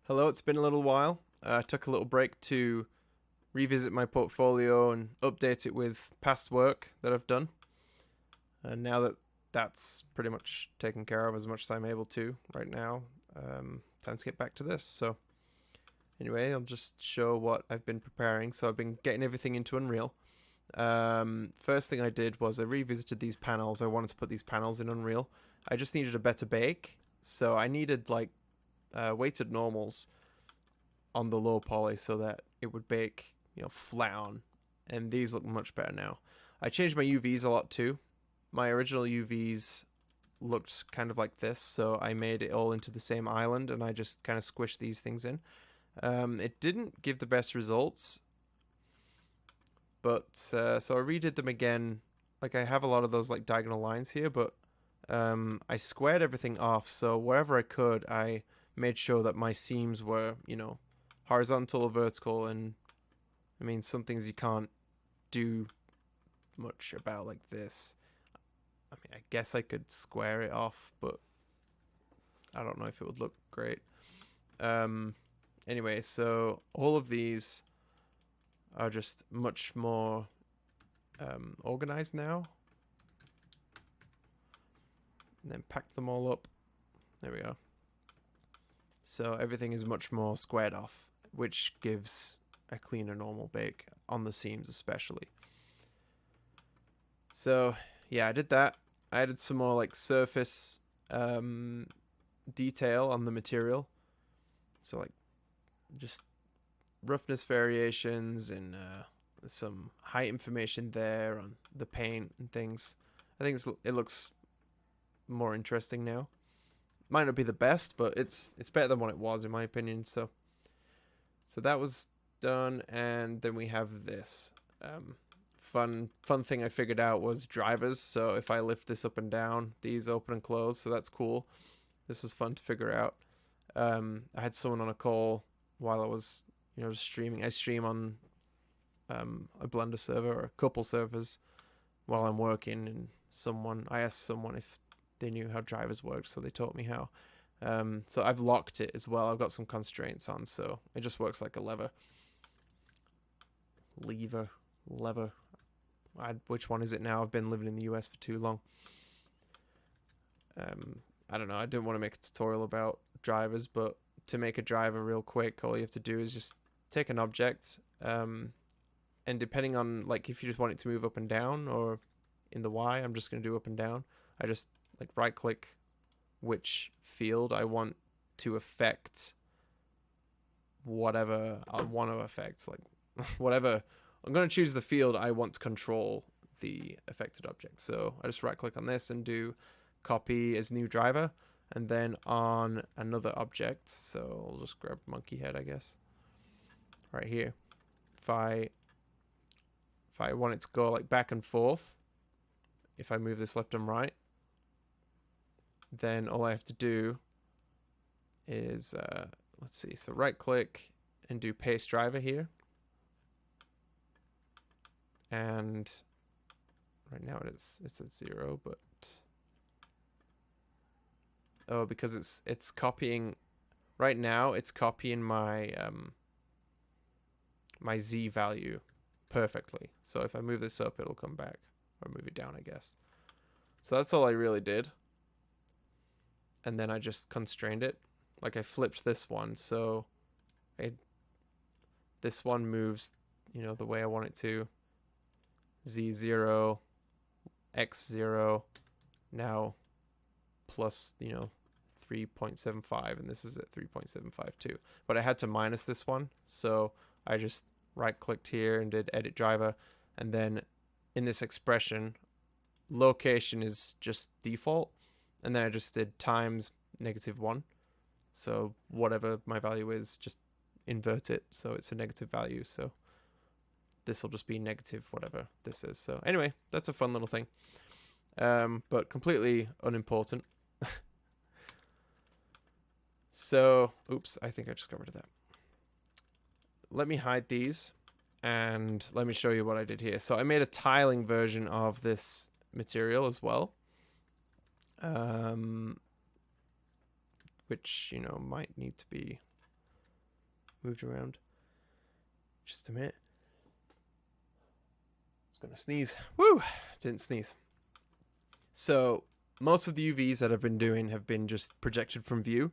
Hello, it's been a little while. I took a little break to revisit my portfolio and update it with past work that I've done. And now that that's pretty much taken care of as much as I'm able to right now, time to get back to this. So, anyway, I'll just show what I've been preparing. So, I've been getting everything into Unreal. First thing I did was I revisited these panels. I wanted to put these panels in Unreal. I just needed a better bake. So, I needed like weighted normals on the low poly so that it would bake, flat on. And these look much better now. I changed my UVs a lot too. My original UVs looked kind of like this, so I made it all into the same island and I just kind of squished these things in. It didn't give the best results, but so I redid them again. Like I have a lot of those like diagonal lines here, but I squared everything off. So wherever I could, I made sure that my seams were, horizontal or vertical. And I mean, some things you can't do much about like this. I mean, I guess I could square it off, but I don't know if it would look great. Um, anyway, so all of these are just much more organized now. And then pack them all up. There we go. So everything is much more squared off, which gives a cleaner normal bake on the seams especially. So yeah, I did that. I added some more like surface detail on the material. So like just roughness variations and some height information there on the paint and things. I think it looks more interesting now. Might not be the best, but it's better than what it was in my opinion. So that was done, and then we have this. Fun thing I figured out was drivers. So if I lift this up and down, these open and close. So that's cool. This was fun to figure out. I had someone on a call while I was, just streaming. I stream on a Blender server or a couple servers while I'm working, and I asked someone if they knew how drivers worked, so they taught me how. So I've locked it as well. I've got some constraints on, so it just works like a lever. Which one is it now? I've been living in the US for too long. I don't know. I didn't want to make a tutorial about drivers, but to make a driver real quick, all you have to do is just take an object, and depending on like if you just want it to move up and down or in the Y, I'm just going to do up and down. I just like right click which field I want to affect whatever I want to affect, like whatever. I'm going to choose the field I want to control the affected object. So I just right click on this and do copy as new driver, and then on another object. So I'll just grab monkey head, I guess, right here. If I want it to go like back and forth, if I move this left and right, then all I have to do is let's see. So right click and do paste driver here. And right now it's at 0, but because it's copying right now, it's copying my my Z value perfectly. So if I move this up, it'll come back, or move it down, I guess. So that's all I really did. And then I just constrained it. Like I flipped this one, so this one moves, the way I want it to. Z0, X0, now plus, 3.75, and this is at 3.752. But I had to minus this one, so I just right clicked here and did edit driver, and then in this expression, location is just default, and then I just did times -1. So whatever my value is, just invert it so it's a negative value. So this will just be negative whatever this is. So anyway, that's a fun little thing, but completely unimportant. So, oops, I think I just got rid of that. Let me hide these and let me show you what I did here. So I made a tiling version of this material as well, which, might need to be moved around. Just a minute. I was gonna sneeze. Woo! Didn't sneeze. So most of the UVs that I've been doing have been just projected from view.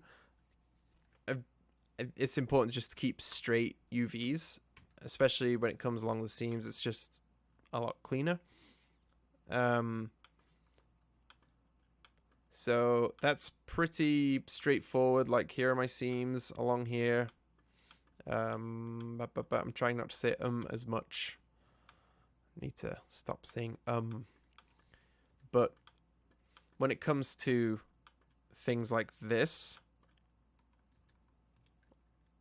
It's important just to keep straight UVs, especially when it comes along the seams. It's just a lot cleaner. So that's pretty straightforward. Like, here are my seams along here. But I'm trying not to say as much. I need to stop saying But when it comes to things like this,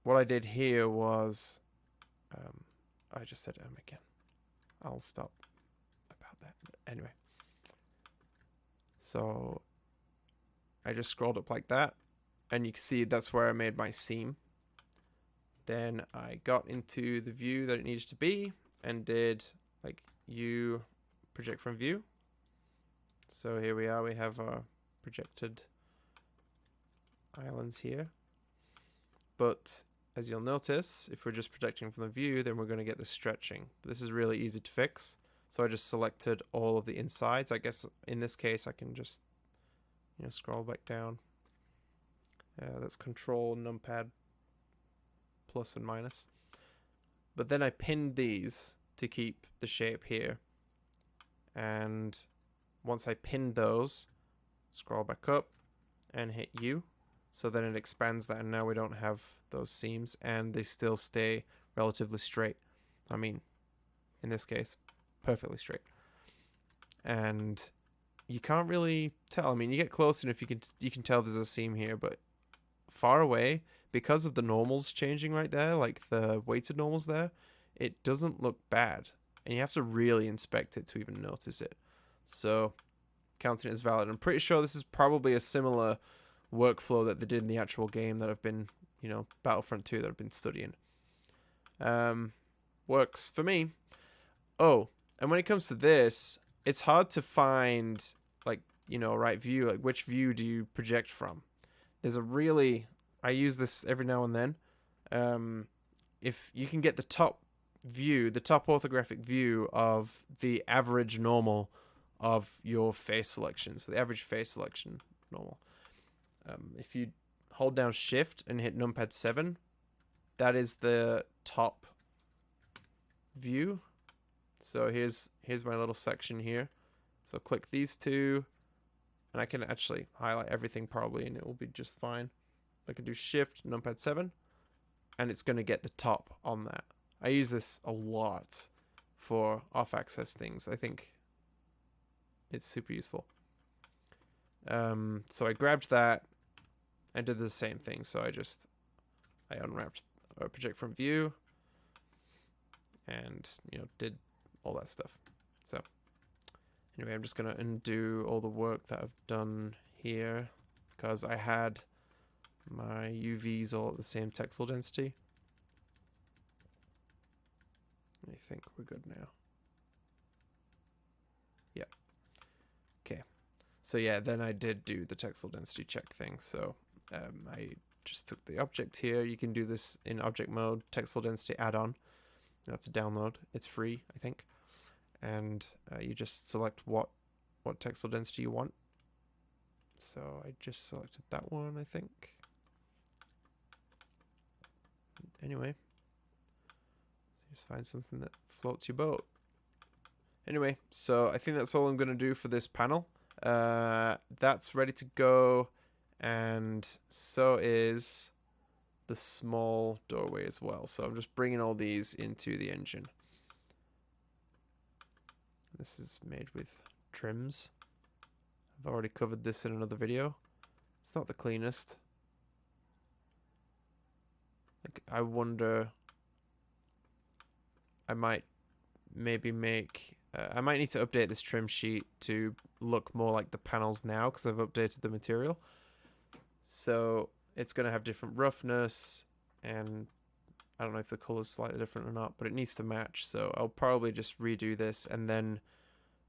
what I did here was, I just said again. I'll stop about that. Anyway. So I just scrolled up like that, and you can see that's where I made my seam. Then I got into the view that it needed to be and did like U project from view. So here we are, we have our projected islands here. But as you'll notice, if we're just projecting from the view, then we're going to get the stretching. But this is really easy to fix. So I just selected all of the insides. I guess in this case, I can just, scroll back down. That's Control Numpad plus and minus. But then I pinned these to keep the shape here. And once I pinned those, scroll back up and hit U. So then it expands that, and now we don't have those seams, and they still stay relatively straight. I mean, in this case, perfectly straight. And you can't really tell. I mean, you get close enough, you can tell there's a seam here, but far away, because of the normals changing right there, like the weighted normals there, it doesn't look bad. And you have to really inspect it to even notice it. So counting it as valid. I'm pretty sure this is probably a similar workflow that they did in the actual game that I've been, Battlefront 2 that I've been studying. Works for me. Oh, and when it comes to this, it's hard to find, like, right view. Like, which view do you project from? There's I use this every now and then. If you can get the top view, the top orthographic view of the average normal of your face selection. So the average face selection normal. If you hold down Shift and hit numpad 7, that is the top view. So here's my little section here. So click these two, and I can actually highlight everything probably, and it will be just fine. I can do Shift numpad 7, and it's going to get the top on that. I use this a lot for off-access things. I think it's super useful. So I grabbed that and did the same thing. So I unwrapped a project from view and, did all that stuff. So anyway, I'm just going to undo all the work that I've done here because I had my UVs all at the same texel density. I think we're good now. Yeah. Okay. So yeah, then I did do the texel density check thing. So I just took the object here. You can do this in object mode, texel density add-on. You have to download. It's free, I think. And you just select what texel density you want. So I just selected that one, I think. Anyway, just find something that floats your boat. Anyway, so I think that's all I'm going to do for this panel. That's ready to go, and so is the small doorway as well. So I'm just bringing all these into the engine. This is made with trims. I've already covered this in another video. It's not the cleanest. Like, I wonder, I might maybe make, I might need to update this trim sheet to look more like the panels now because I've updated the material. So it's going to have different roughness, and I don't know if the color's slightly different or not, but it needs to match. So I'll probably just redo this, and then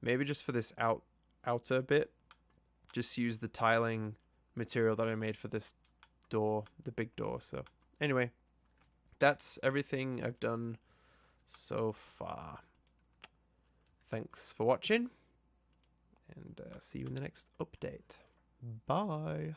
maybe just for this outer bit, just use the tiling material that I made for this door, the big door. So anyway, that's everything I've done so far. Thanks for watching, and see you in the next update. Bye.